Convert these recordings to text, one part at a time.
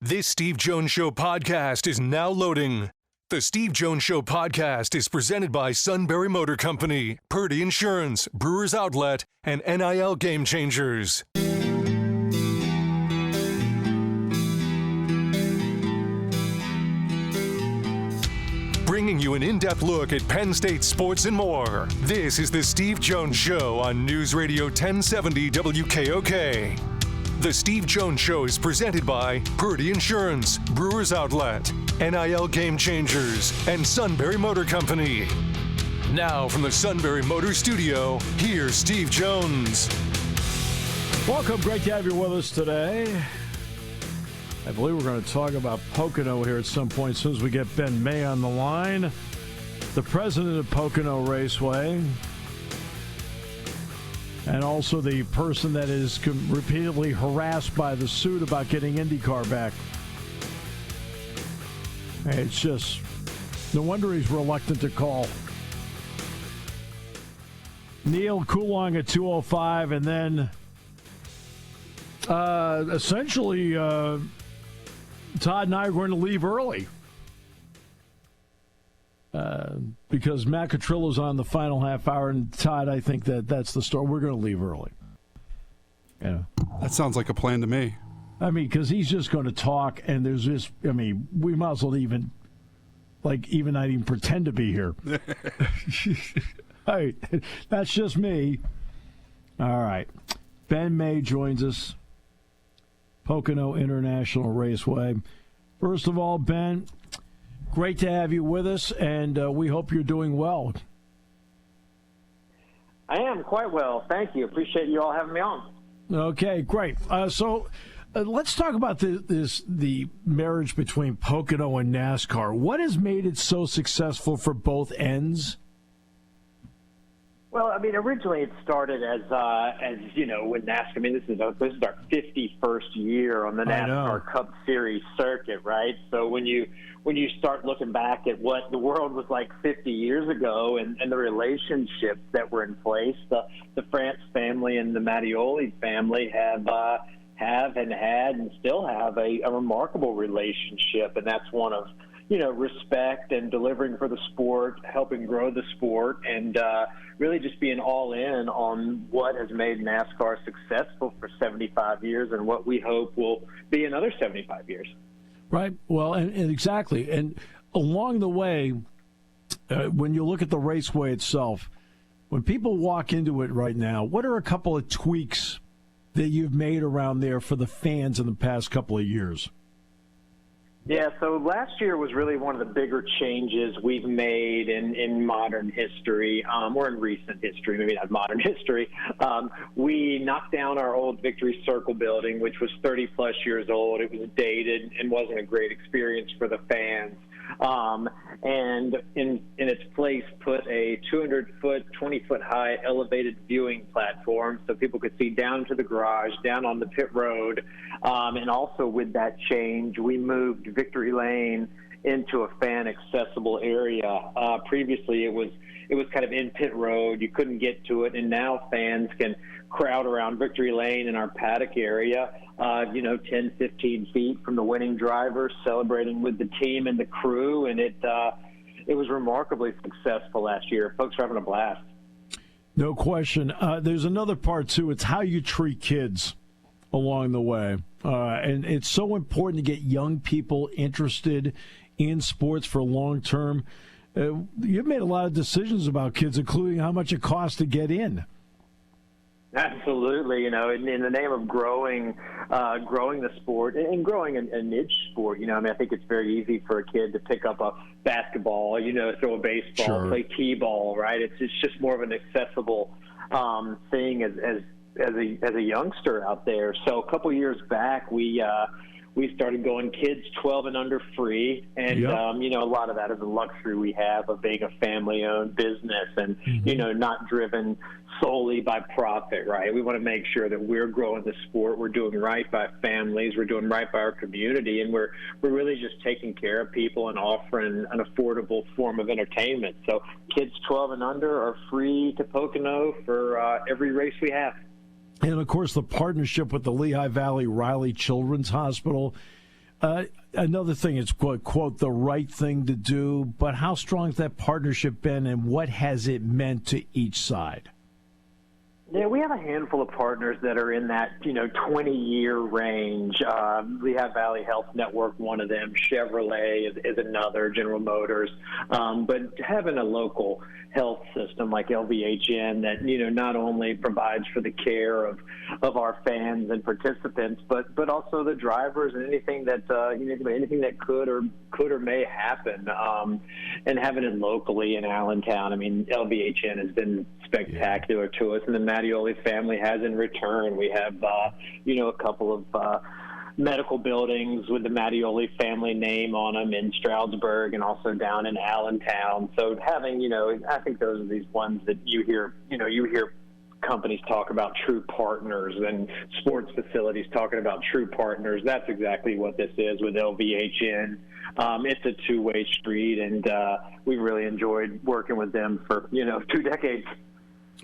This Steve Jones Show podcast is now loading. The Steve Jones Show podcast is presented by Sunbury Motor Company, Purdy Insurance, Brewers Outlet, and NIL Game Changers. Bringing you an in-depth look at Penn State sports and more. This is the Steve Jones Show on News Radio 1070 WKOK. The Steve Jones Show is presented by Purdy Insurance, Brewers Outlet, NIL Game Changers, and Sunbury Motor Company. Now from the Sunbury Motor Studio, here's Steve Jones. Welcome. Great to have you with us today. I believe we're going to talk about Pocono here at some point as soon as we get Ben May on the line, the president of Pocono Raceway, and also the person that is repeatedly harassed by the suit about getting IndyCar back. It's just, no wonder he's reluctant to call. Neil Coulon at 2:05, and then essentially Todd and I are going to leave early because Matt Catrillo's on the final half hour, and Todd, I think that's the story. We're going to leave early. Yeah, that sounds like a plan to me. I mean, because he's just going to talk, and there's just, I mean, we might as well even not even pretend to be here. Hey, that's just me. All right. Ben May joins us. Pocono International Raceway. First of all, Ben, great to have you with us, and we hope you're doing well. I am quite well. Thank you. Appreciate you all having me on. Okay, great. So let's talk about the marriage between Pocono and NASCAR. What has made it so successful for both ends? Well, I mean, originally it started as you know, when NASCAR. I mean, this is our 51st year on the NASCAR Cup Series circuit, right? So when you start looking back at what the world was like 50 years ago, and the relationships that were in place, the France family and the Mattioli family have and had and still have a remarkable relationship, and that's one of, you know, respect and delivering for the sport, helping grow the sport, and really just being all in on what has made NASCAR successful for 75 years and what we hope will be another 75 years. Right. Well, and exactly. And along the way, when you look at the raceway itself, when people walk into it right now, what are a couple of tweaks that you've made around there for the fans in the past couple of years? Yeah, so last year was really one of the bigger changes we've made in modern history, or in recent history, maybe not modern history. We knocked down our old Victory Circle building, which was 30-plus years old. It was dated and wasn't a great experience for the fans. And in its place put a 200-foot, 20-foot high elevated viewing platform so people could see down to the garage, down on the pit road. And also with that change, we moved Victory Lane into a fan-accessible area. Previously, it was kind of in pit road. You couldn't get to it, and now fans can crowd around Victory Lane in our paddock area, 10, 15 feet from the winning driver, celebrating with the team and the crew, and it was remarkably successful last year. Folks are having a blast. No question. There's another part, too. It's how you treat kids along the way. And it's so important to get young people interested in sports for long term. You've made a lot of decisions about kids, including how much it costs to get in. Absolutely, in the name of growing the sport and growing a niche sport. I think it's very easy for a kid to pick up a basketball, throw a baseball, sure, play t-ball, right? It's just more of an accessible thing as a youngster out there. So a couple years back, we started going kids 12 and under free, and yep, a lot of that is a luxury we have of being a family-owned business and not driven solely by profit, right? We want to make sure that we're growing the sport, we're doing right by families, we're doing right by our community, and we're really just taking care of people and offering an affordable form of entertainment. So kids 12 and under are free to Pocono for every race we have. And, of course, the partnership with the Lehigh Valley Riley Children's Hospital. Another thing is, quote, the right thing to do, but how strong has that partnership been, and what has it meant to each side? Yeah, we have a handful of partners that are in that, 20-year range. We have Valley Health Network, one of them. Chevrolet is another, General Motors. But having a local health system like LVHN that, not only provides for the care of our fans and participants, but also the drivers and anything that, anything that could or may happen. And having it locally in Allentown, I mean, LVHN has been spectacular to us, and the Mattioli family has in return. We have, a couple of medical buildings with the Mattioli family name on them in Stroudsburg and also down in Allentown. So having, I think those are these ones that you hear companies talk about true partners and sports facilities talking about true partners. That's exactly what this is with LVHN. It's a two-way street, and we really enjoyed working with them for, 2 decades.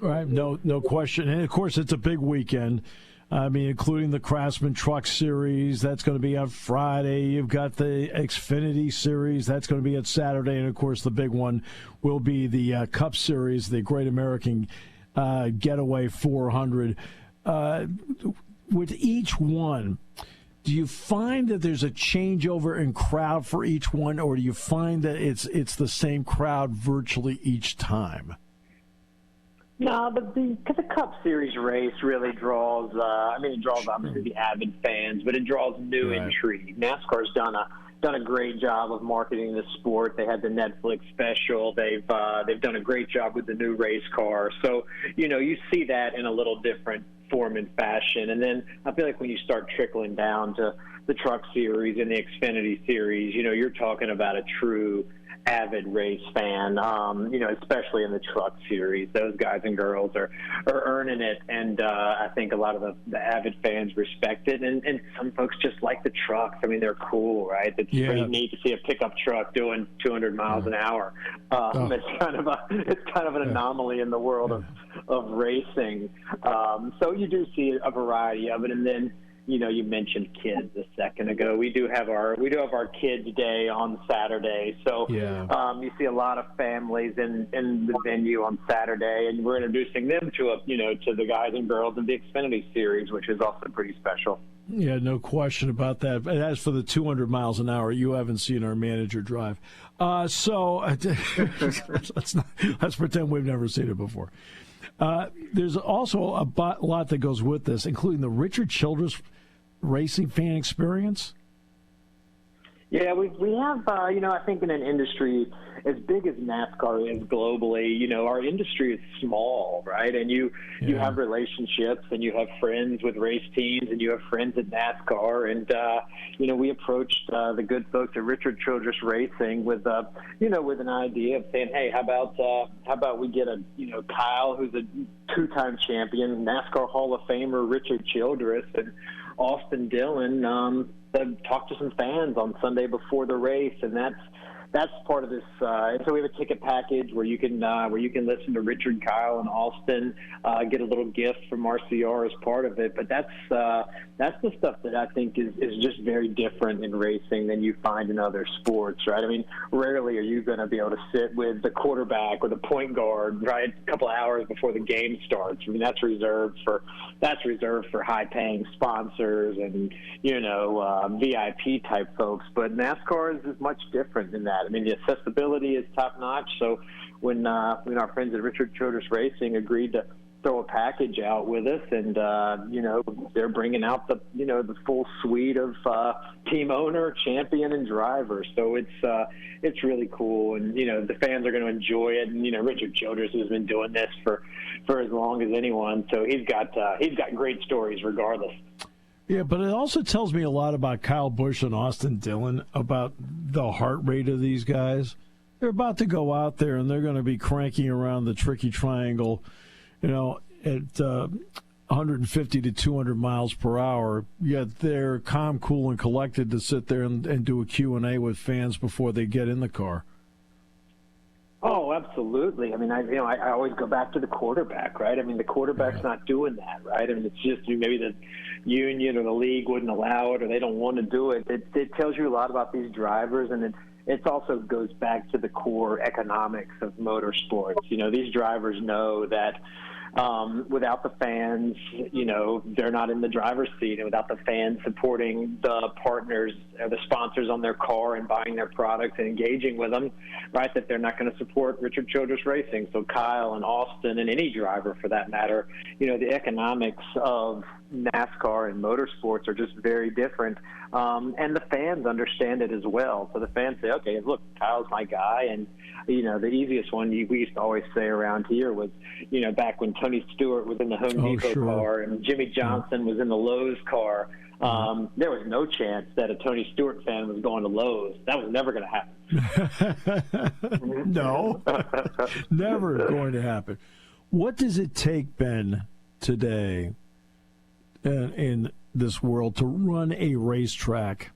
Right, no question. And, of course, it's a big weekend. I mean, including the Craftsman Truck Series. That's going to be on Friday. You've got the Xfinity Series. That's going to be on Saturday. And, of course, the big one will be the Cup Series, the Great American Getaway 400. With each one, do you find that there's a changeover in crowd for each one, or do you find that it's the same crowd virtually each time? No, but the Cup Series race really draws, it draws obviously the avid fans, but it draws new intrigue. NASCAR's done a great job of marketing the sport. They had the Netflix special. They've done a great job with the new race car. So, you see that in a little different form and fashion. And then I feel like when you start trickling down to the Truck Series and the Xfinity Series, you're talking about a true avid race fan, especially in the Truck Series. Those guys and girls are earning it, and I think a lot of the avid fans respect it, and some folks just like the trucks. I mean, they're cool, right? It's pretty neat to see a pickup truck doing 200 miles an hour. It's kind of an anomaly in the world of racing. So you do see a variety of it, and then you mentioned kids a second ago. We do have our Kids Day on Saturday. So you see a lot of families in the venue on Saturday, and we're introducing them to the guys and girls of the Xfinity Series, which is also pretty special. Yeah, no question about that. But as for the 200 miles an hour, you haven't seen our manager drive. So let's pretend we've never seen it before. There's also a lot that goes with this, including the Richard Childress Racing fan experience. Yeah, we have, I think in an industry as big as NASCAR is globally, our industry is small, right? And you have relationships, and you have friends with race teams, and you have friends at NASCAR. And, we approached the good folks at Richard Childress Racing with an idea of saying, hey, how about we get Kyle, who's a 2-time champion, NASCAR Hall of Famer Richard Childress, and Austin Dillon, talk to some fans on Sunday before the race, and that's part of this. And so we have a ticket package where you can listen to Richard, Kyle, and Austin, get a little gift from RCR as part of it. But that's the stuff that I think is just very different in racing than you find in other sports, right? I mean, rarely are you going to be able to sit with the quarterback or the point guard, right, a couple of hours before the game starts. I mean, that's reserved for high-paying sponsors and VIP type folks. But NASCAR is much different than that. I mean, the accessibility is top-notch. So when our friends at Richard Childress Racing agreed to throw a package out with us, and they're bringing out the full suite of team owner, champion, and driver. So it's really cool, and the fans are going to enjoy it. And Richard Childress has been doing this for as long as anyone, so he's got great stories regardless. Yeah, but it also tells me a lot about Kyle Busch and Austin Dillon, about the heart rate of these guys. They're about to go out there, and they're going to be cranking around the tricky triangle, at 150 to 200 miles per hour, yet they're calm, cool, and collected to sit there and do a Q&A with fans before they get in the car. Oh, absolutely. I mean, I always go back to the quarterback, right? I mean, the quarterback's not doing that, right? I mean, it's just maybe the union or the league wouldn't allow it, or they don't want to do it. It tells you a lot about these drivers, and it also goes back to the core economics of motorsports. These drivers know that without the fans, they're not in the driver's seat, and without the fans supporting the partners, the sponsors on their car and buying their products and engaging with them, right, that they're not going to support Richard Childress Racing. So Kyle and Austin and any driver for that matter, the economics of NASCAR and motorsports are just very different. And the fans understand it as well. So the fans say, okay, look, Kyle's my guy. And, the easiest one we used to always say around here was, back when Tony Stewart was in the Home Depot car and Jimmy Johnson was in the Lowe's car, there was no chance that a Tony Stewart fan was going to Lowe's. That was never going to happen. No, never going to happen. What does it take, Ben, today in this world to run a racetrack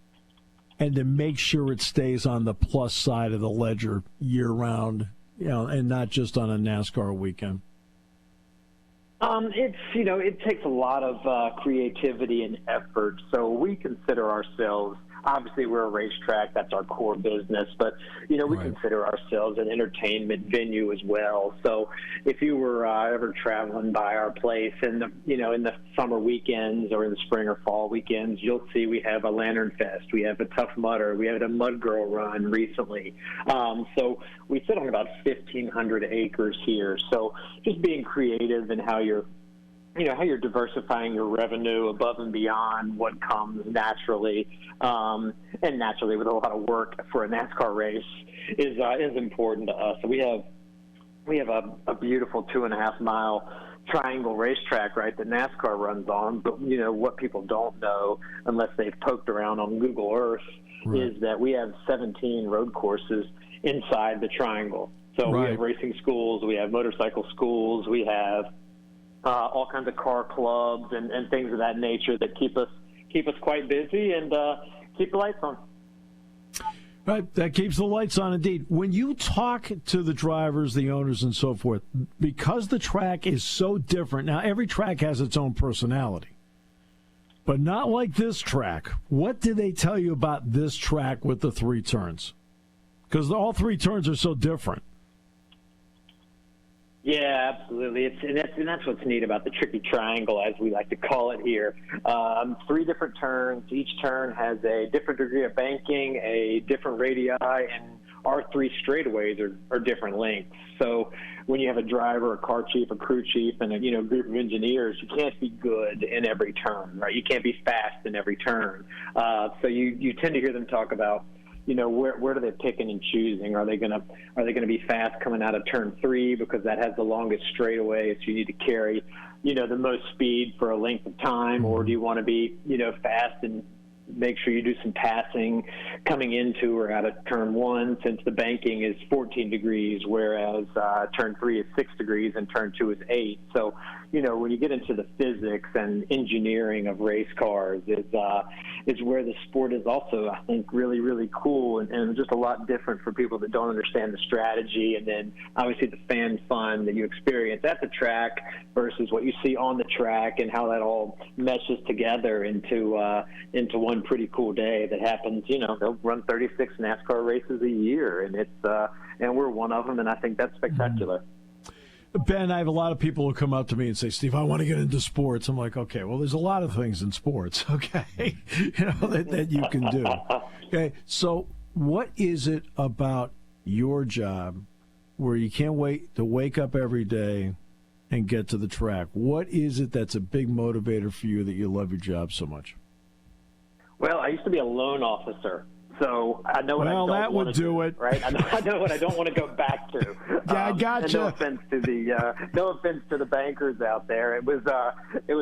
and to make sure it stays on the plus side of the ledger year-round, and not just on a NASCAR weekend? It takes a lot of creativity and effort. So we consider ourselves, obviously we're a racetrack, that's our core business, but, we consider ourselves an entertainment venue as well. So if you were ever traveling by our place in the summer weekends or in the spring or fall weekends, you'll see we have a Lantern Fest, we have a Tough Mudder, we had a Mud Girl run recently. So we sit on about 1,500 acres here. So just being creative in how you're diversifying your revenue above and beyond what comes naturally, and naturally with a lot of work for a NASCAR race is important to us. So we have a beautiful 2.5-mile triangle racetrack, right, that NASCAR runs on. But what people don't know, unless they've poked around on Google Earth, is that we have 17 road courses inside the triangle. So we have racing schools, we have motorcycle schools, we have all kinds of car clubs and things of that nature that keep us quite busy and keep the lights on. Right, that keeps the lights on, indeed. When you talk to the drivers, the owners, and so forth, because the track is so different, now every track has its own personality, but not like this track. What do they tell you about this track with the 3 turns? Because all 3 turns are so different. Yeah, absolutely. And that's what's neat about the Tricky Triangle, as we like to call it here. 3 different turns. Each turn has a different degree of banking, a different radii, and our 3 straightaways are different lengths. So when you have a driver, a car chief, a crew chief, and a group of engineers, you can't be good in every turn, right? You can't be fast in every turn. So you tend to hear them talk about, where are they picking and choosing? Are they gonna be fast coming out of turn 3 because that has the longest straightaway, so you need to carry, the most speed for a length of time, or do you want to be, fast and make sure you do some passing coming into or out of turn 1, since the banking is 14 degrees, whereas turn 3 is 6 degrees and turn 2 is 8. So, when you get into the physics and engineering of race cars is where the sport is also, I think, really, really cool and just a lot different for people that don't understand the strategy, and then obviously the fan fun that you experience at the track versus what you see on the track, and how that all meshes together into one pretty cool day that happens. They'll run 36 NASCAR races a year, and and we're one of them, and I think that's spectacular. Ben, I have a lot of people who come up to me and say, Steve, I want to get into sports. I'm like, okay, well, there's a lot of things in sports, okay, that you can do. Okay, so what is it about your job where you can't wait to wake up every day and get to the track? What is it that's a big motivator for you that you love your job so much? Well, I used to be a loan officer, so I know what I don't want to do. Well, that would do it, right? I know what I don't want to go back to. Yeah, I gotcha. No offense to the bankers out there. It was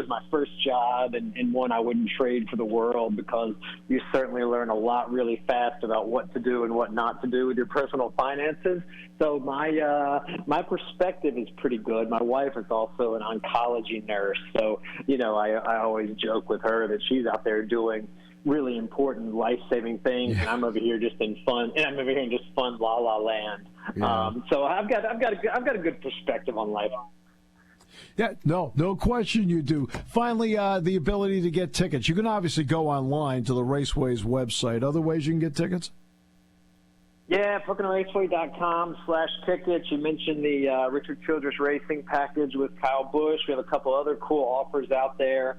my first job, and one I wouldn't trade for the world, because you certainly learn a lot really fast about what to do and what not to do with your personal finances. So my perspective is pretty good. My wife is also an oncology nurse, so I always joke with her that she's out there doing really important, life-saving things, and I'm over here just in fun la la land. Yeah. So I've got a good perspective on life. Yeah, no question you do. Finally, the ability to get tickets. You can obviously go online to the Raceway's website. Other ways you can get tickets? Yeah, PoconoRaceway.com/tickets. You mentioned the Richard Childress Racing package with Kyle Busch. We have a couple other cool offers out there.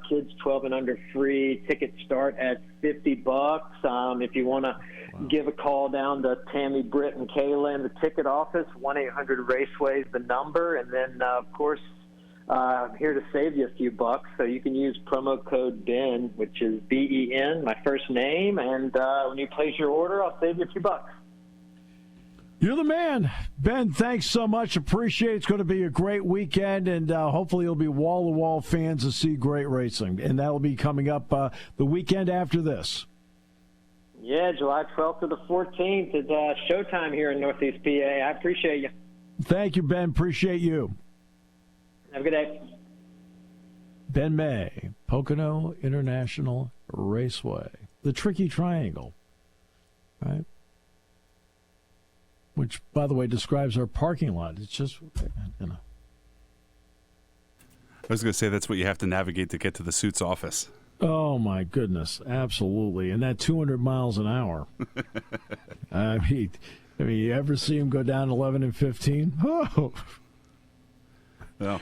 Kids 12 and under free. Tickets start at $50. If you want to give a call down to Tammy, Britt, and Kayla in the ticket office, 1-800-RACEWAY is the number. And then, of course, I'm here to save you a few bucks. So you can use promo code BEN, which is BEN, my first name. And when you place your order, I'll save you a few bucks. You're the man. Ben, thanks so much. Appreciate it. It's going to be a great weekend, and hopefully you'll be wall-to-wall fans to see great racing. And that'll be coming up the weekend after this. Yeah, July 12th to the 14th is showtime here in Northeast PA. I appreciate you. Thank you, Ben. Appreciate you. Have a good day. Ben May, Pocono International Raceway. The Tricky Triangle, right? Which, by the way, describes our parking lot. It's just, I was going to say that's what you have to navigate to get to the suit's office. Oh, my goodness. Absolutely. And that 200 miles an hour. I mean, you ever see him go down 11 and 15? Oh. Well,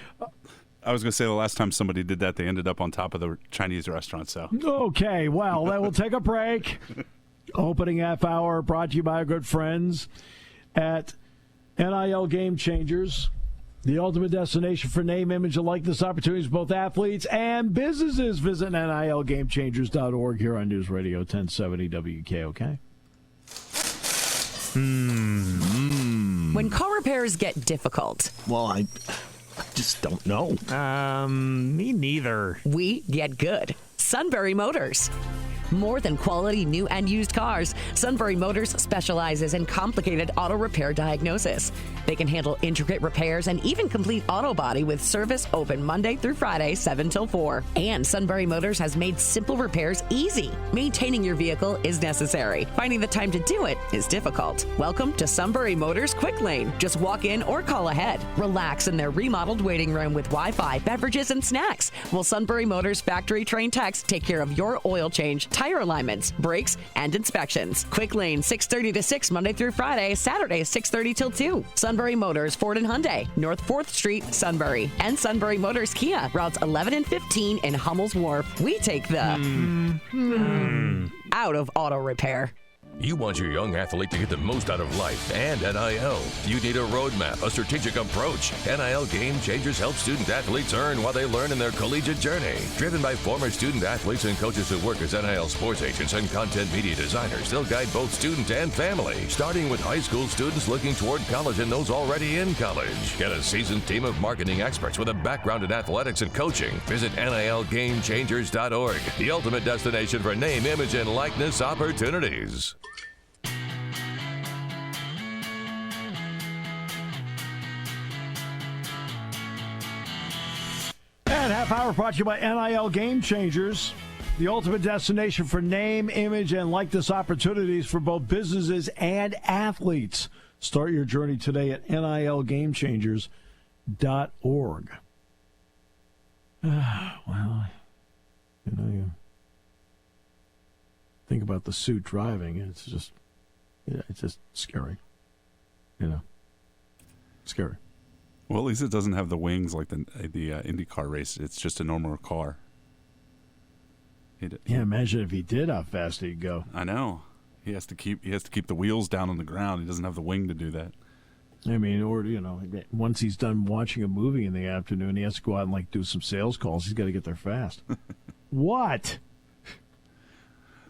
I was going to say the last time somebody did that, they ended up on top of the Chinese restaurant. So okay, well, then we'll take a break. Opening half hour brought to you by our good friends at NIL Game Changers, the ultimate destination for name, image, and likeness opportunities for both athletes and businesses. Visit NILGameChangers.org here on News Radio 1070 WKOK. When car repairs get difficult, Well, I just don't know. Me neither. we get good. Sunbury Motors. More than quality new and used cars, Sunbury Motors specializes in complicated auto repair diagnosis. They can handle intricate repairs and even complete auto body with service open Monday through Friday, 7 till 4. And Sunbury Motors has made simple repairs easy. Maintaining your vehicle is necessary. Finding the time to do it is difficult. Welcome to Sunbury Motors Quick Lane. Just walk in or call ahead. Relax in their remodeled waiting room with Wi-Fi, beverages, and snacks. While Sunbury Motors factory-trained techs take care of your oil change, tire alignments, brakes, and inspections. Quick Lane, 6:30 to 6 Monday through Friday, Saturday 6:30 till 2. Sunbury Motors, Ford and Hyundai, North 4th Street, Sunbury. And Sunbury Motors Kia, routes 11 and 15 in Hummel's Wharf. We take the out of auto repair. You want your young athlete to get the most out of life and NIL. You need a roadmap, a strategic approach. NIL Game Changers help student athletes earn while they learn in their collegiate journey. Driven by former student athletes and coaches who work as NIL sports agents and content media designers, they'll guide both student and family, starting with high school students looking toward college and those already in college. Get a seasoned team of marketing experts with a background in athletics and coaching. Visit NILGameChangers.org, the ultimate destination for name, image, and likeness opportunities. And half hour brought to you by NIL Game Changers, the ultimate destination for name, image, and likeness opportunities for both businesses and athletes. Start your journey today at NILGameChangers.org. Well, you think about the suit driving, it's just scary. Scary. Well, at least it doesn't have the wings like the IndyCar race. It's just a normal car. Yeah, imagine if he did, how fast he'd go. I know. He has to keep the wheels down on the ground. He doesn't have the wing to do that. I mean, or once he's done watching a movie in the afternoon, he has to go out and do some sales calls. He's got to get there fast. What?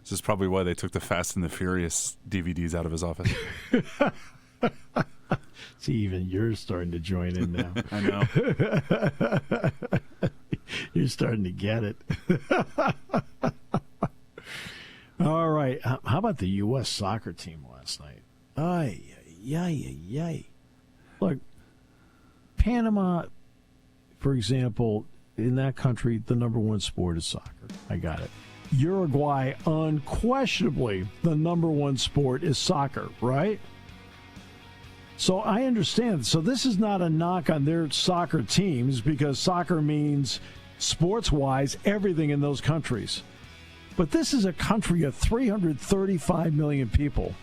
This is probably why they took the Fast and the Furious DVDs out of his office. See, even you're starting to join in now. I know. You're starting to get it. All right. How about the U.S. soccer team last night? Ay. Look, Panama, for example, in that country, the number one sport is soccer. I got it. Uruguay, unquestionably, the number one sport is soccer, right? So I understand. So this is not a knock on their soccer teams because soccer means, sports-wise, everything in those countries. But this is a country of 335 million people.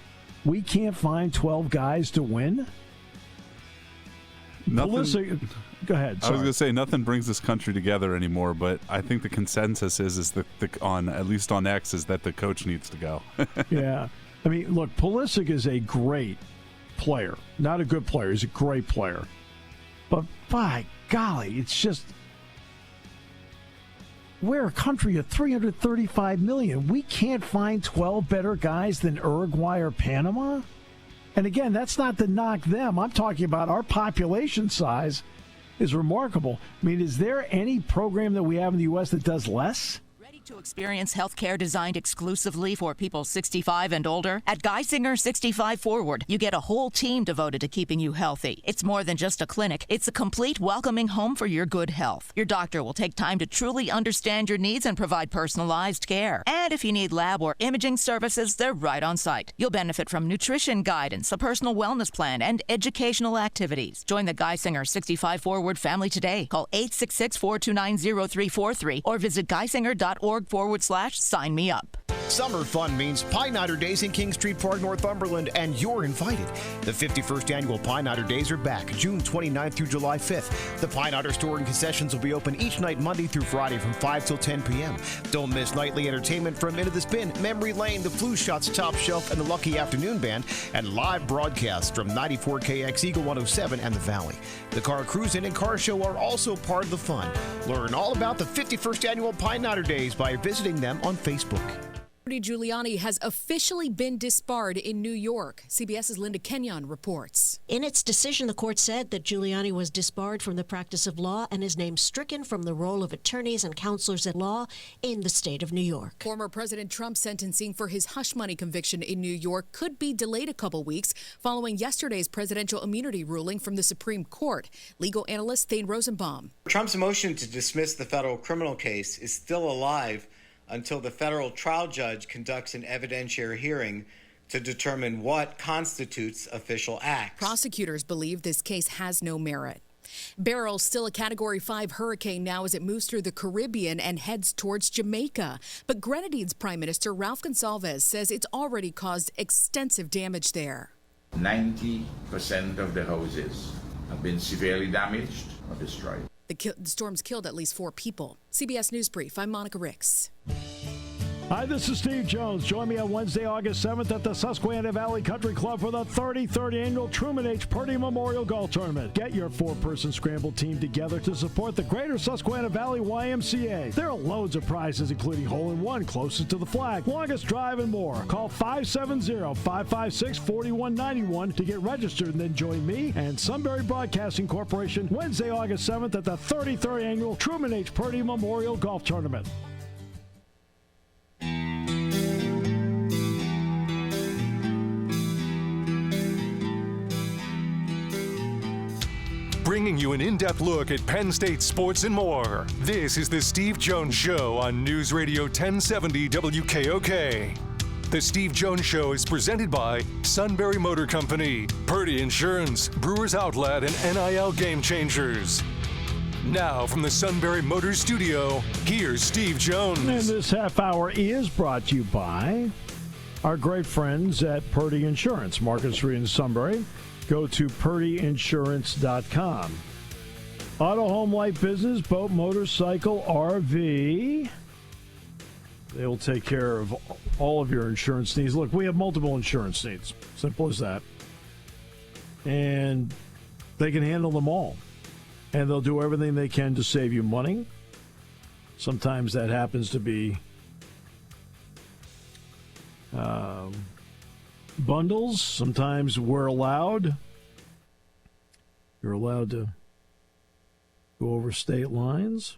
We can't find 12 guys to win? Nothing. Go ahead. I was going to say nothing brings this country together anymore, but I think the consensus is that at least on X is that the coach needs to go. Yeah. I mean, look, Pulisic is a great player. Not a good player. He's a great player. But by golly, it's just, we're a country of 335 million. We can't find 12 better guys than Uruguay or Panama? And again, that's not to knock them. I'm talking about our population size is remarkable. I mean, is there any program that we have in the U.S. that does less? To experience health care designed exclusively for people 65 and older? At Geisinger 65 Forward, you get a whole team devoted to keeping you healthy. It's more than just a clinic. It's a complete welcoming home for your good health. Your doctor will take time to truly understand your needs and provide personalized care. And if you need lab or imaging services, they're right on site. You'll benefit from nutrition guidance, a personal wellness plan, and educational activities. Join the Geisinger 65 Forward family today. Call 866-429-0343 or visit geisinger.org/sign me up. Summer fun means Pie Nighter Days in King Street Park, Northumberland, and you're invited. The 51st annual Pie Nighter Days are back June 29th through July 5th. The Pie Nighter store and concessions will be open each night Monday through Friday from 5 till 10 p.m. Don't miss nightly entertainment from Into the Spin, Memory Lane, the Flu Shots Top Shelf, and the Lucky Afternoon Band, and live broadcasts from 94KX Eagle 107 and the Valley. The Car Cruisin' and Car Show are also part of the fun. Learn all about the 51st annual Pie Nighter Days by visiting them on Facebook. Rudy Giuliani has officially been disbarred in New York. CBS's Linda Kenyon reports. In its decision, the court said that Giuliani was disbarred from the practice of law and his name stricken from the roll of attorneys and counselors at law in the state of New York. Former President Trump's sentencing for his hush money conviction in New York could be delayed a couple weeks following yesterday's presidential immunity ruling from the Supreme Court. Legal analyst Thane Rosenbaum. Trump's motion to dismiss the federal criminal case is still alive until the federal trial judge conducts an evidentiary hearing to determine what constitutes official acts. Prosecutors believe this case has no merit. Beryl's still a Category 5 hurricane now as it moves through the Caribbean and heads towards Jamaica. But Grenadine's Prime Minister Ralph Gonsalves says it's already caused extensive damage there. 90% of the houses have been severely damaged or destroyed. The storms killed at least 4 people. CBS News Brief, I'm Monica Ricks. Hi, this is Steve Jones. Join me on Wednesday, August 7th at the Susquehanna Valley Country Club for the 33rd annual Truman H. Purdy Memorial Golf Tournament. Get your 4-person scramble team together to support the Greater Susquehanna Valley YMCA. There are loads of prizes, including hole-in-one closest to the flag, longest drive, and more. Call 570-556-4191 to get registered and then join me and Sunbury Broadcasting Corporation Wednesday, August 7th at the 33rd annual Truman H. Purdy Memorial Golf Tournament. Bringing you an in-depth look at Penn State sports and more. This is the Steve Jones Show on News Radio 1070 WKOK. The Steve Jones Show is presented by Sunbury Motor Company, Purdy Insurance, Brewers Outlet, and NIL Game Changers. Now from the Sunbury Motors Studio, here's Steve Jones. And this half hour is brought to you by our great friends at Purdy Insurance, Market Street in Sunbury. Go to purdyinsurance.com. Auto, home, light, business, boat, motorcycle, RV. They will take care of all of your insurance needs. Look, we have multiple insurance needs. Simple as that. And they can handle them all. And they'll do everything they can to save you money. Sometimes that happens to be bundles. Sometimes we're allowed. You're allowed to go over state lines.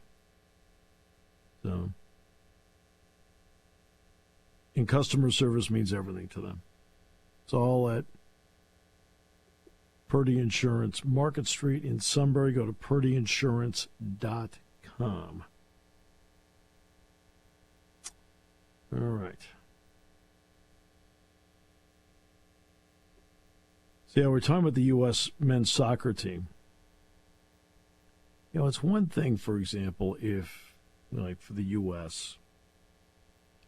So, and customer service means everything to them. It's all at Purdy Insurance, Market Street in Sunbury. Go to purdyinsurance.com. All right. So, yeah, we're talking about the U.S. men's soccer team. You know, it's one thing, for example, if, like, for the U.S.,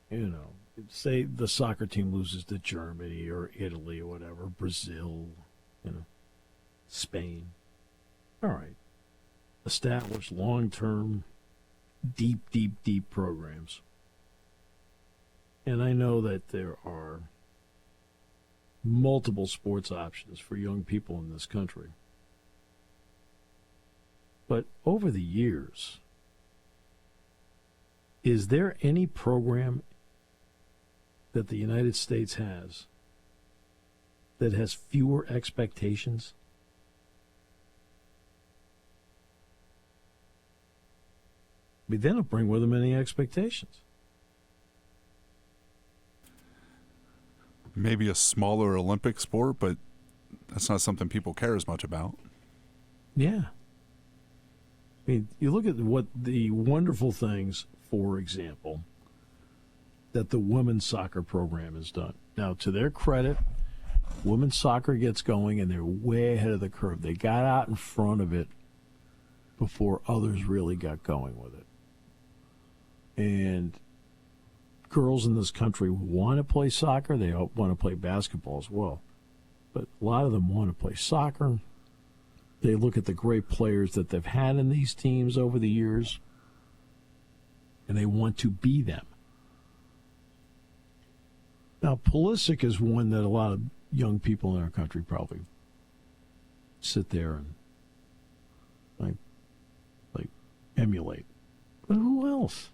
you know, say the soccer team loses to Germany or Italy or whatever, Brazil, you know, Spain. All right. Establish long-term, deep programs. And I know that there are multiple sports options for young people in this country. But over the years, is there any program that the United States has that has fewer expectations? I mean, they don't bring with them any expectations. Maybe a smaller Olympic sport, but that's not something people care as much about. Yeah. I mean, you look at what the wonderful things, for example, that the women's soccer program has done. Now, to their credit, women's soccer gets going, and they're way ahead of the curve. They got out in front of it before others really got going with it. And girls in this country want to play soccer. They want to play basketball as well. But a lot of them want to play soccer. They look at the great players that they've had in these teams over the years, and they want to be them. Now, Pulisic is one that a lot of young people in our country probably sit there and like emulate. But who else?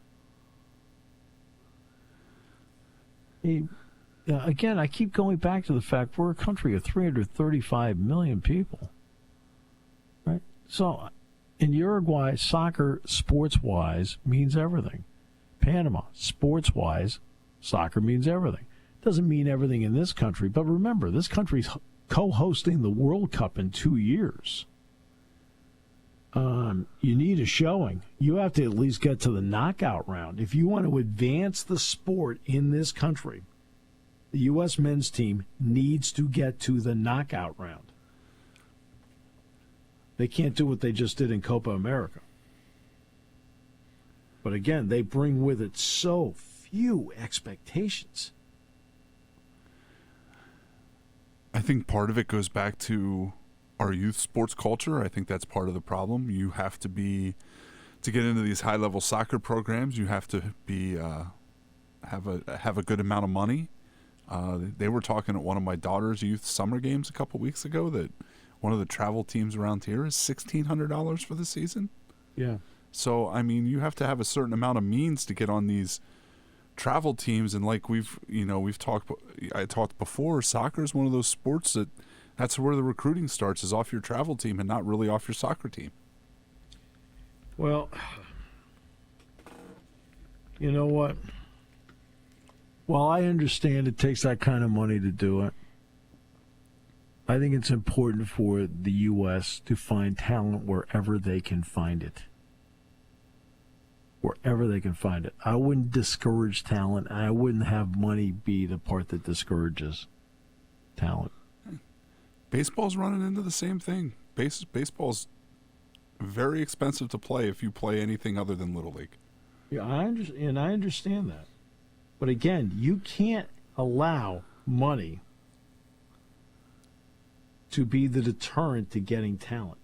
Again, I keep going back to the fact we're a country of 335 million people. Right? So in Uruguay, soccer, sports-wise, means everything. Panama, sports-wise, soccer means everything. Doesn't mean everything in this country, but remember, this country's co-hosting the World Cup in 2 years. You need a showing. You have to at least get to the knockout round. If you want to advance the sport in this country, the U.S. men's team needs to get to the knockout round. They can't do what they just did in Copa America. But again, they bring with it so few expectations. I think part of it goes back to our youth sports culture. I think that's part of the problem. You have to get into these high-level soccer programs, you have to be have a good amount of money. They were talking at one of my daughter's youth summer games a couple weeks ago that one of the travel teams around here is $1,600 for the season. Yeah. So, I mean, you have to have a certain amount of means to get on these travel teams. And like I talked before, soccer is one of those sports that's where the recruiting starts, is off your travel team and not really off your soccer team. Well, you know what? While I understand it takes that kind of money to do it, I think it's important for the U.S. to find talent wherever they can find it. Wherever they can find it. I wouldn't discourage talent. I wouldn't have money be the part that discourages talent. Baseball's running into the same thing. Baseball's very expensive to play if you play anything other than Little League. Yeah, I understand that. But again, you can't allow money to be the deterrent to getting talent.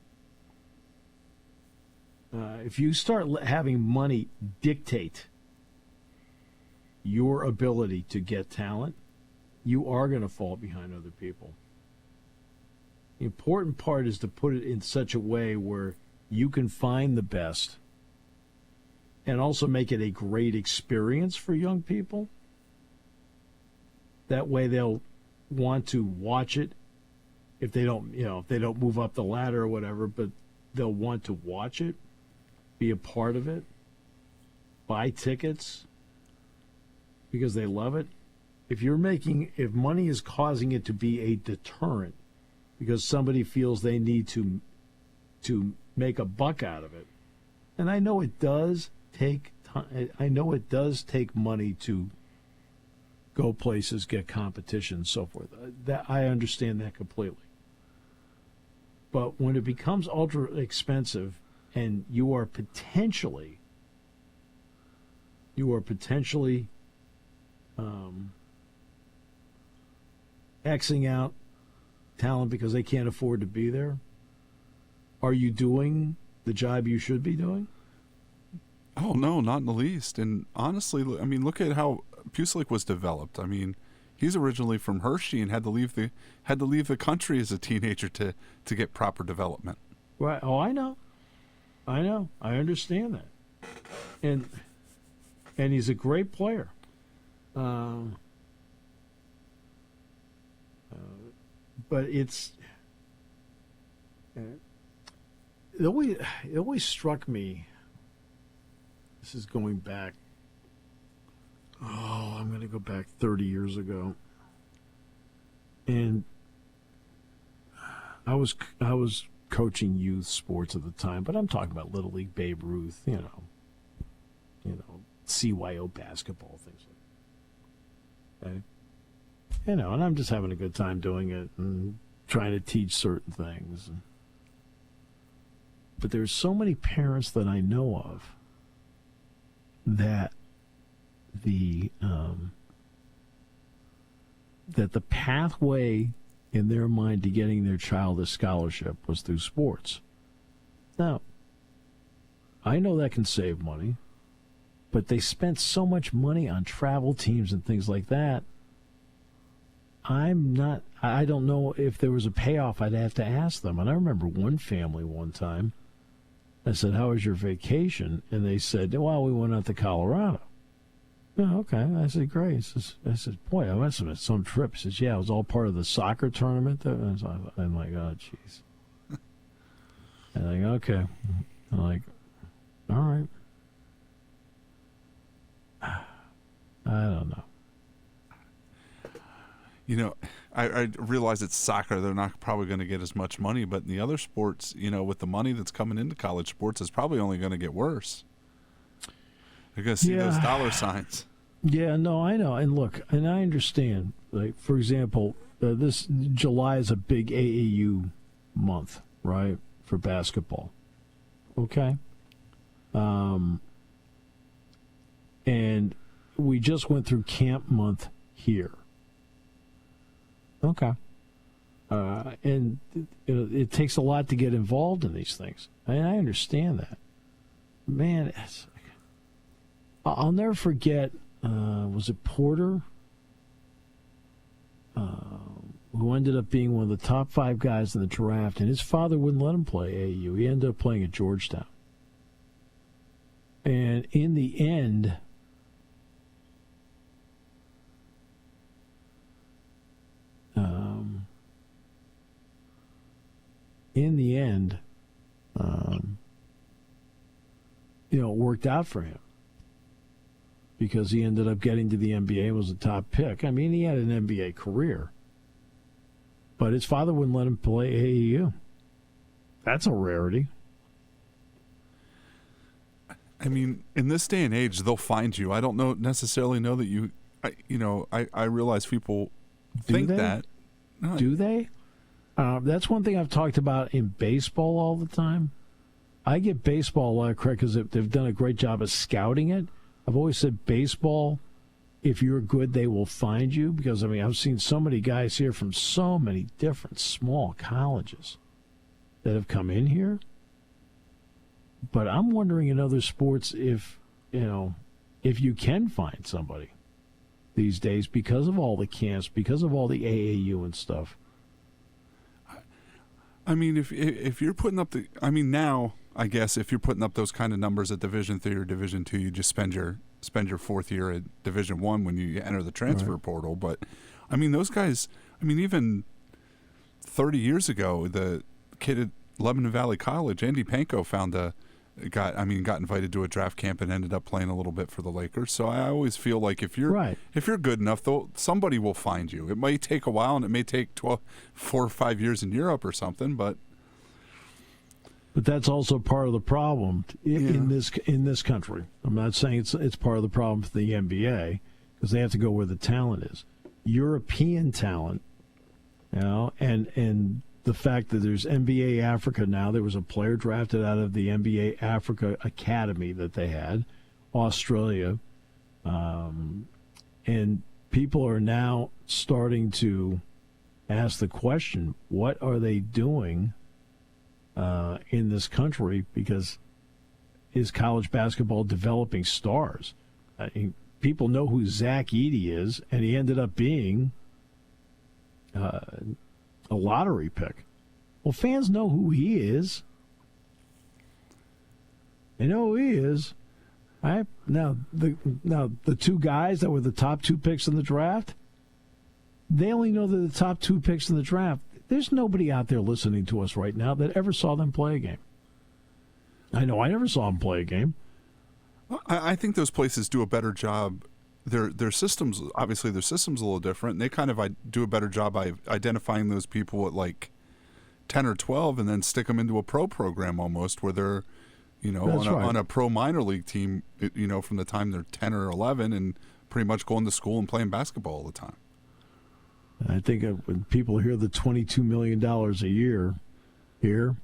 If you start having money dictate your ability to get talent, you are going to fall behind other people. The important part is to put it in such a way where you can find the best and also make it a great experience for young people. That way they'll want to watch it if they don't move up the ladder or whatever, but they'll want to watch it, be a part of it, buy tickets because they love it. If money is causing it to be a deterrent because somebody feels they need to make a buck out of it, and I know it does take time, I know it does take money to go places, get competition, and so forth. That I understand that completely. But when it becomes ultra expensive and you are potentially Xing out talent because they can't afford to be there, are you doing the job you should be doing? Oh, no, not in the least. And honestly, I mean, look at how Pucelik was developed. I mean, he's originally from Hershey and had to leave the country as a teenager to get proper development. Right. Oh, I know. I understand that. And he's a great player. But it always struck me. This is going back. Oh, I'm going to go back 30 years ago. And I was coaching youth sports at the time, but I'm talking about Little League, Babe Ruth, you know, CYO basketball, things like that. Okay? You know, and I'm just having a good time doing it and trying to teach certain things. But there's so many parents that I know of that the pathway in their mind to getting their child a scholarship was through sports. Now, I know that can save money, but they spent so much money on travel teams and things like that. I don't know if there was a payoff. I'd have to ask them. And I remember one family one time, I said, "How was your vacation?" And they said, "Well, we went out to Colorado." Oh, okay. I said, "Great." I said, "Boy, I must have been some trip." He says, "Yeah, it was all part of the soccer tournament." I'm like, "Oh, jeez." I'm like, "Okay." I'm like, "All right." I don't know. You know, I realize it's soccer. They're not probably going to get as much money, but in the other sports, you know, with the money that's coming into college sports, it's probably only going to get worse. You're going to see those dollar signs. Yeah, no, I know. And look, and I understand. Like, for example, this July is a big AAU month, right, for basketball. Okay? And we just went through camp month here. Okay. And it takes a lot to get involved in these things. I understand that. Man, I'll never forget, was it Porter? Who ended up being one of the top 5 guys in the draft, and his father wouldn't let him play AAU. He ended up playing at Georgetown. And in the end, it worked out for him because he ended up getting to the NBA and was a top pick. I mean, he had an NBA career, but his father wouldn't let him play AAU. That's a rarity. I mean, in this day and age, they'll find you. I don't necessarily know that you. I realize people think that. No. Do they? That's one thing I've talked about in baseball all the time. I give baseball a lot of credit because they've done a great job of scouting it. I've always said baseball, if you're good, they will find you. Because, I mean, I've seen so many guys here from so many different small colleges that have come in here. But I'm wondering in other sports if you can find somebody these days because of all the camps, because of all the AAU and stuff. I mean, if you're putting up now, I guess if you're putting up those kind of numbers at Division III or Division II, you just spend your 4th year at Division I when you enter the transfer portal. But I mean, those guys. I mean, even 30 years ago, the kid at Lebanon Valley College, Andy Panko, got invited to a draft camp and ended up playing a little bit for the Lakers. So I always feel like if you're good enough, somebody will find you. It may take a while, and it may take 4 or 5 years in Europe or something, but that's also part of the problem in this country. I'm not saying it's part of the problem for the NBA. because they have to go where the talent is. European talent, and the fact that there's NBA Africa now. There was a player drafted out of the NBA Africa Academy that they had, Australia, and people are now starting to ask the question, what are they doing in this country? Because is college basketball developing stars? People know who Zach Edey is, and he ended up being a lottery pick. Well, fans know who he is. They know who he is. Now the two guys that were the top 2 picks in the draft, they only know they're the top 2 picks in the draft. There's nobody out there listening to us right now that ever saw them play a game. I know I never saw them play a game. I think those places do a better job. Their systems, obviously, their system's a little different. And they kind of do a better job by identifying those people at like 10 or 12 and then stick them into a pro program almost where they're, on a pro minor league team, from the time they're 10 or 11 and pretty much going to school and playing basketball all the time. I think when people hear the $22 million a year here,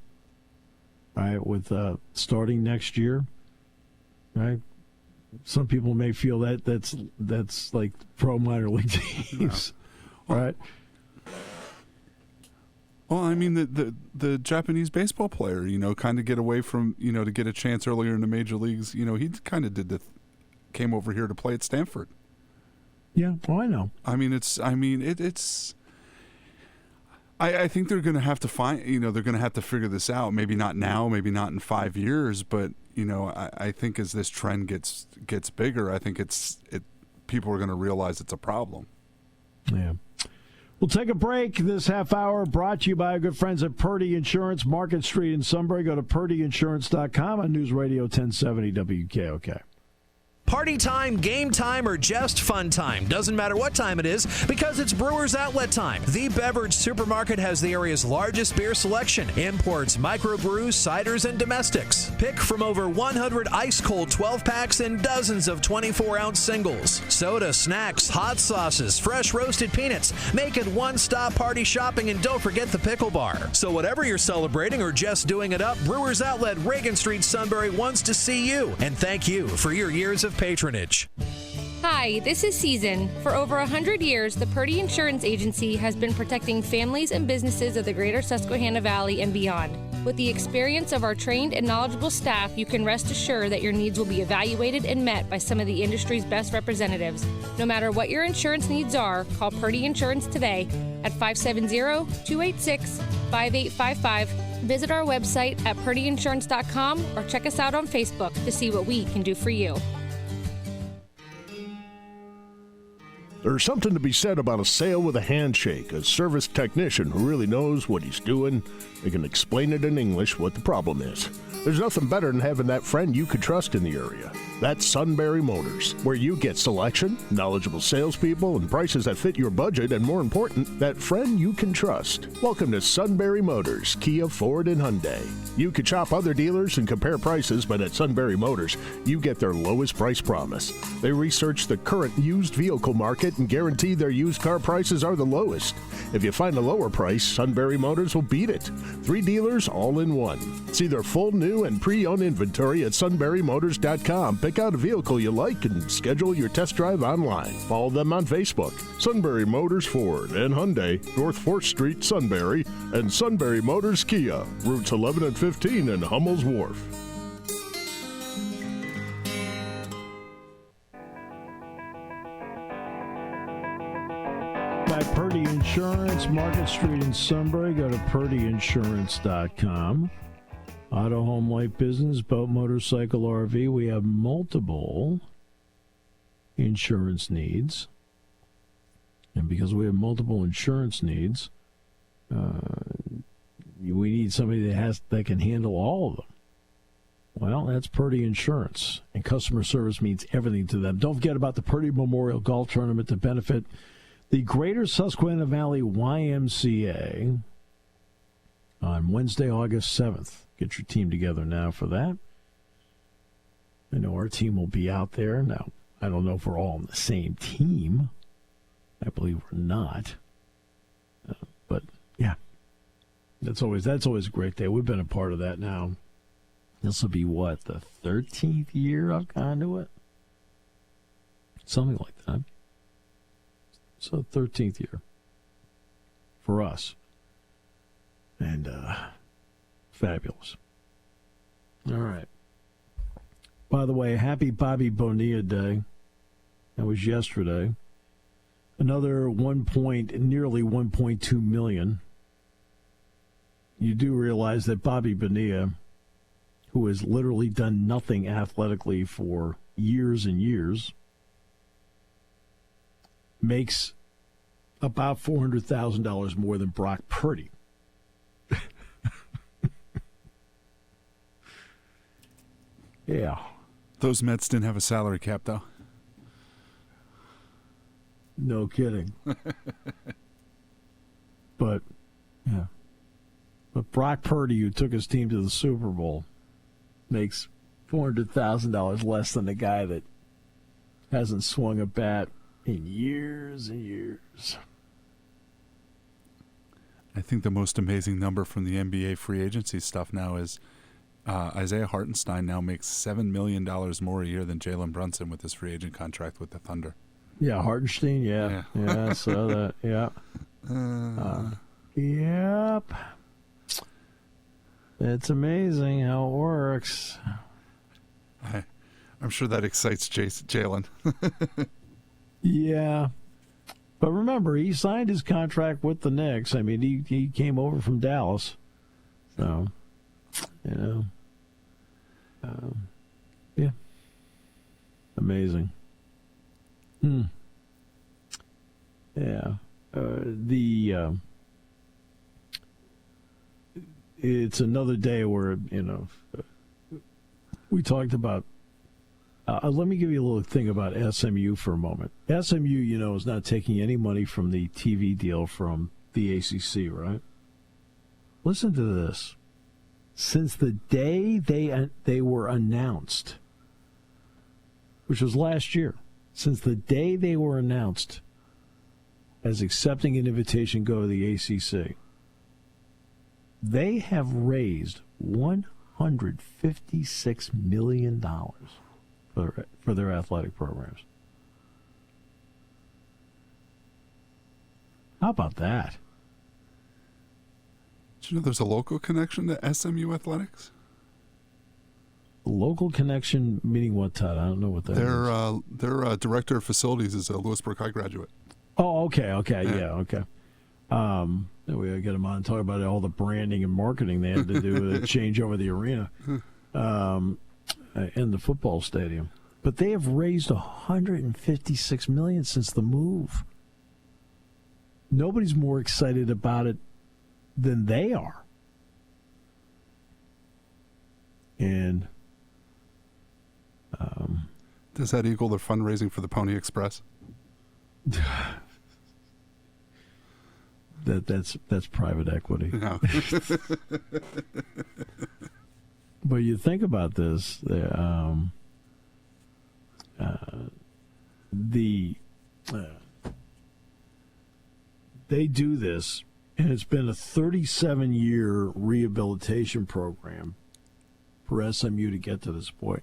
right, with starting next year, right, some people may feel that's like pro minor league teams, right? Well, I mean, the Japanese baseball player, kind of get away from, to get a chance earlier in the major leagues. He kind of came over here to play at Stanford. Yeah, well, I know. I think they're going to have to find, they're going to have to figure this out. Maybe not now, maybe not in 5 years, but I think as this trend gets bigger, I think people are going to realize it's a problem. Yeah. We'll take a break. This half hour brought to you by our good friends at Purdy Insurance, Market Street in Sunbury. Go to purdyinsurance.com on News Radio 1070 WKOK. Party time, game time, or just fun time. Doesn't matter what time it is because it's Brewers Outlet time. The Beverage Supermarket has the area's largest beer selection. Imports, microbrews, ciders, and domestics. Pick from over 100 ice-cold 12-packs and dozens of 24-ounce singles. Soda, snacks, hot sauces, fresh roasted peanuts. Make it one-stop party shopping, and don't forget the pickle bar. So whatever you're celebrating or just doing it up, Brewers Outlet, Reagan Street, Sunbury wants to see you. And thank you for your years of patronage. Hi, this is Season. For over 100 years, the Purdy Insurance Agency has been protecting families and businesses of the greater Susquehanna Valley and beyond. With the experience of our trained and knowledgeable staff, you can rest assured that your needs will be evaluated and met by some of the industry's best representatives. No matter what your insurance needs are, call Purdy Insurance today at 570-286-5855. Visit our website at purdyinsurance.com or check us out on Facebook to see what we can do for you. There's something to be said about a sale with a handshake, a service technician who really knows what he's doing. They can explain it in English what the problem is. There's nothing better than having that friend you could trust in the area. That's Sunbury Motors, where you get selection, knowledgeable salespeople, and prices that fit your budget, and more important, that friend you can trust. Welcome to Sunbury Motors, Kia, Ford, and Hyundai. You could shop other dealers and compare prices, but at Sunbury Motors, you get their lowest price promise. They research the current used vehicle market and guarantee their used car prices are the lowest. If you find a lower price, Sunbury Motors will beat it. 3 dealers all in one. See their full new and pre-owned inventory at sunburymotors.com. Pick out a vehicle you like and schedule your test drive online. Follow them on Facebook. Sunbury Motors Ford and Hyundai, North 4th Street, Sunbury, and Sunbury Motors Kia, routes 11 and 15 in Hummel's Wharf. By Purdy Insurance, Market Street in Sunbury. Go to purdyinsurance.com. Auto, home, light business, boat, motorcycle, RV. We have multiple insurance needs. And because we have multiple insurance needs, we need somebody that can handle all of them. Well, that's Purdy Insurance. And customer service means everything to them. Don't forget about the Purdy Memorial Golf Tournament to benefit the Greater Susquehanna Valley YMCA on Wednesday, August 7th. Get your team together now for that. I know our team will be out there. Now, I don't know if we're all on the same team. I believe we're not. But yeah, that's always a great day. We've been a part of that now. This will be what, the 13th year I've gone to it? Something like that. So 13th year for us. And fabulous. All right. By the way, happy Bobby Bonilla Day. That was yesterday. Another nearly 1.2 million. You do realize that Bobby Bonilla, who has literally done nothing athletically for years and years, makes about $400,000 more than Brock Purdy. Yeah. Those Mets didn't have a salary cap, though. No kidding. But, yeah. But Brock Purdy, who took his team to the Super Bowl, makes $400,000 less than the guy that hasn't swung a bat in years and years. I think the most amazing number from the NBA free agency stuff now is Isaiah Hartenstein now makes $7 million more a year than Jalen Brunson with his free agent contract with the Thunder. Yeah, Hartenstein, yeah, I saw that, yeah. Yep. It's amazing how it works. I'm sure that excites Jalen. Yeah. But remember, he signed his contract with the Knicks. I mean, he came over from Dallas. So, yeah. Amazing. Yeah. It's another day where, we talked about, let me give you a little thing about SMU for a moment. SMU, is not taking any money from the TV deal from the ACC, right? Listen to this. Since the day they were announced, which was last year, since the day they were announced as accepting an invitation to go to the ACC, they have raised $156 million for their athletic programs. How about that? Did you know there's a local connection to SMU athletics? Local connection meaning what, Todd? I don't know what that is. Their director of facilities is a Lewisburg High graduate. Oh, okay, yeah, okay. We gotta get him on and talk about all the branding and marketing they had to do to change over the arena and the football stadium. But they have raised $156 million since the move. Nobody's more excited about it than they are. And does that equal their fundraising for the Pony Express? That's private equity. No. But you think about this, they do this, and it's been a 37-year rehabilitation program for SMU to get to this point.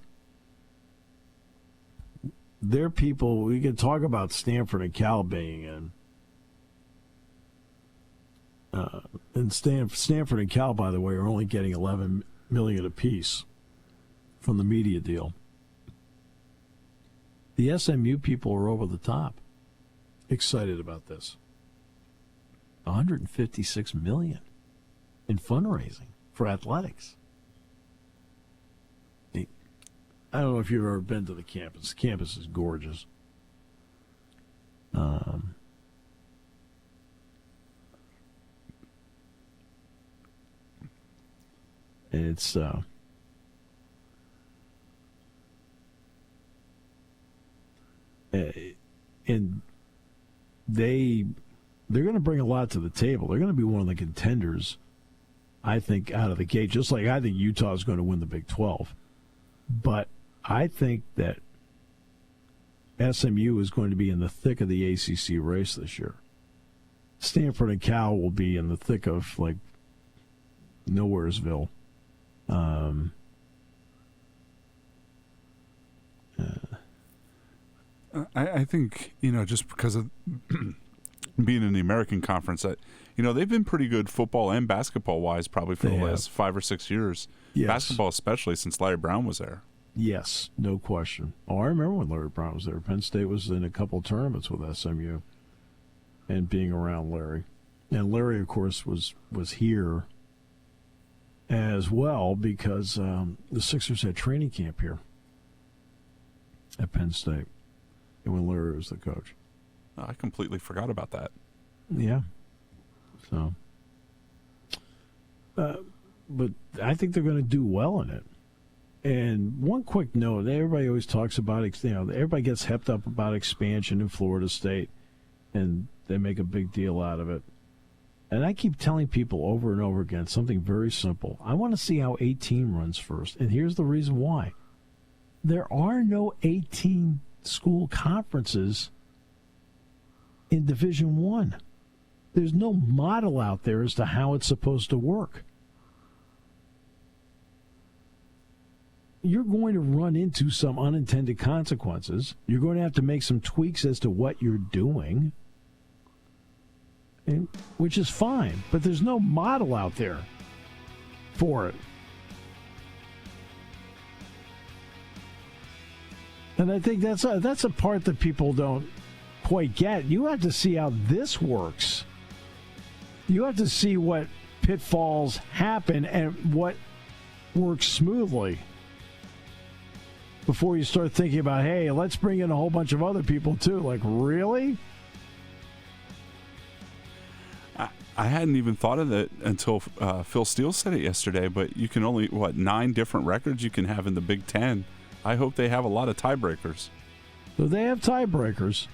There are people, we can talk about Stanford and Cal being in. And Stanford and Cal, by the way, are only getting $11 million apiece from the media deal. The SMU people are over the top, excited about this. $156 million in fundraising for athletics. I don't know if you've ever been to the campus. The campus is gorgeous. It's and they're going to bring a lot to the table. They're going to be one of the contenders, I think, out of the gate. Just like I think Utah is going to win the Big 12, but I think that SMU is going to be in the thick of the ACC race this year. Stanford and Cal will be in the thick of, like, Nowheresville. I think, just because of being in the American Conference, they've been pretty good football and basketball-wise probably for the last 5 or 6 years. Yes. Basketball especially since Larry Brown was there. Yes, no question. Oh, I remember when Larry Brown was there. Penn State was in a couple of tournaments with SMU and being around Larry. And Larry, of course, was here as well because the Sixers had training camp here at Penn State and when Larry was the coach. I completely forgot about that. Yeah. So, but I think they're going to do well in it. And one quick note, everybody always talks about, everybody gets hepped up about expansion in Florida State, and they make a big deal out of it. And I keep telling people over and over again something very simple. I want to see how 18 runs first, and here's the reason why. There are no 18 school conferences in Division I. There's no model out there as to how it's supposed to work. You're going to run into some unintended consequences. You're going to have to make some tweaks as to what you're doing, which is fine. But there's no model out there for it. And I think that's a part that people don't quite get. You have to see how this works. You have to see what pitfalls happen and what works smoothly before you start thinking about, hey, let's bring in a whole bunch of other people too. Like, really? I hadn't even thought of that until Phil Steele said it yesterday, but you can only, 9 different records you can have in the Big Ten. I hope they have a lot of tiebreakers. So they have tiebreakers.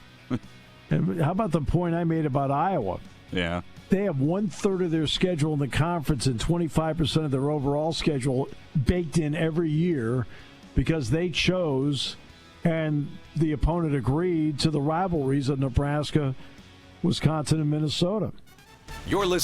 And how about the point I made about Iowa? Yeah. They have 1/3 of their schedule in the conference and 25% of their overall schedule baked in every year because they chose and the opponent agreed to the rivalries of Nebraska, Wisconsin, and Minnesota. You're listening